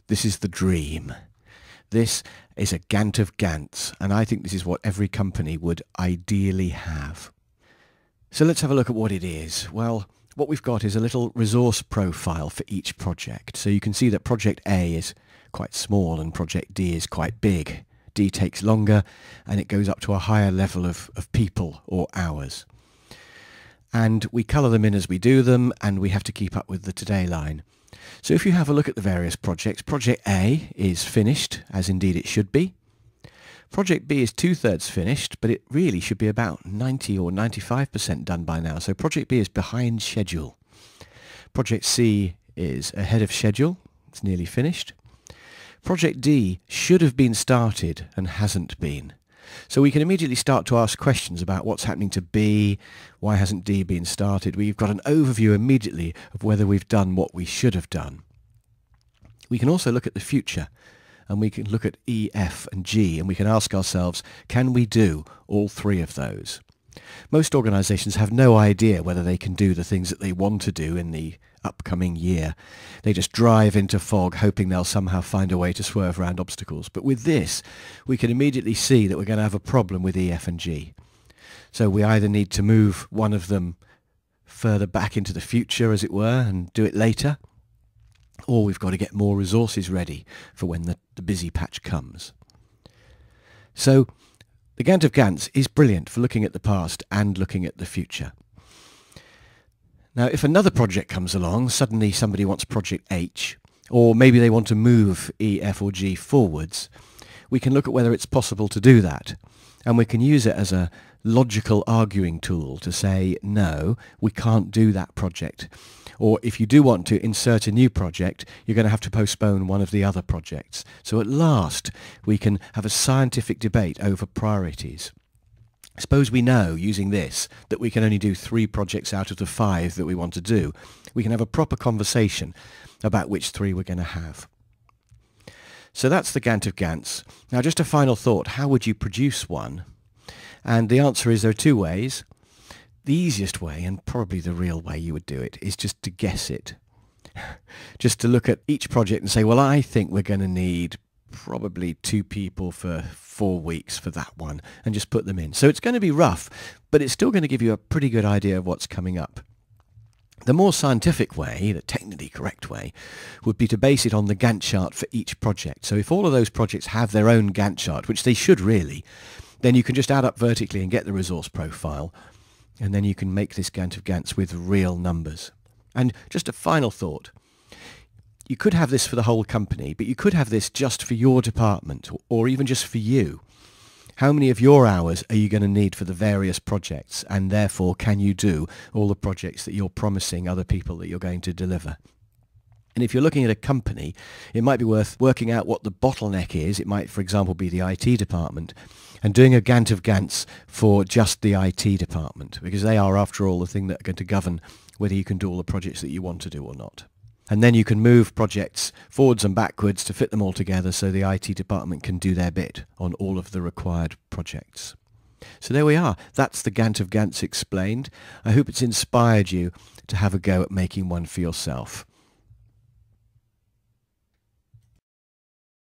This is the dream. This is a Gantt of Gantts, and I think this is what every company would ideally have. So let's have a look at what it is. Well, what we've got is a little resource profile for each project. So you can see that project A is quite small and project D is quite big. D takes longer and it goes up to a higher level of people or hours. And we colour them in as we do them, and we have to keep up with the today line. So if you have a look at the various projects, project A is finished, as indeed it should be. Project B is 2/3 finished, but it really should be about 90 or 95% done by now. So project B is behind schedule. Project C is ahead of schedule. It's nearly finished. Project D should have been started and hasn't been. So we can immediately start to ask questions about what's happening to B, why hasn't D been started. We've got an overview immediately of whether we've done what we should have done. We can also look at the future, and we can look at E, F and G, and we can ask ourselves, can we do all three of those? Most organisations have no idea whether they can do the things that they want to do in the upcoming year. They just drive into fog hoping they'll somehow find a way to swerve around obstacles. But with this, we can immediately see that we're going to have a problem with E, F and G. So we either need to move one of them further back into the future, as it were, and do it later, or we've got to get more resources ready for when the busy patch comes. So the Gantt of Gantts is brilliant for looking at the past and looking at the future. Now, if another project comes along, suddenly somebody wants project H, or maybe they want to move E, F or G forwards, we can look at whether it's possible to do that. And we can use it as a logical arguing tool to say, no, we can't do that project. Or if you do want to insert a new project, you're going to have to postpone one of the other projects. So at last, we can have a scientific debate over priorities. Suppose we know, using this, that we can only do 3 projects out of the 5 that we want to do. We can have a proper conversation about which 3 we're going to have. So that's the Gantt of Gantts. Now just a final thought, how would you produce one? And the answer is there are 2 ways. The easiest way, and probably the real way you would do it, is just to guess it. Just to look at each project and say, well, I think we're going to need probably 2 people for 4 weeks for that one, and just put them in. So it's going to be rough, but it's still going to give you a pretty good idea of what's coming up. The more scientific way, the technically correct way, would be to base it on the Gantt chart for each project. So if all of those projects have their own Gantt chart, which they should really, then you can just add up vertically and get the resource profile, and then you can make this Gantt of Gantts with real numbers. And just a final thought. You could have this for the whole company, but you could have this just for your department, or even just for you. How many of your hours are you going to need for the various projects, and therefore can you do all the projects that you're promising other people that you're going to deliver? And if you're looking at a company, it might be worth working out what the bottleneck is. It might, for example, be the IT department, and doing a Gantt of Gantts for just the IT department, because they are, after all, the thing that are going to govern whether you can do all the projects that you want to do or not. And then you can move projects forwards and backwards to fit them all together so the IT department can do their bit on all of the required projects. So there we are. That's the Gantt of Gantts explained. I hope it's inspired you to have a go at making one for yourself.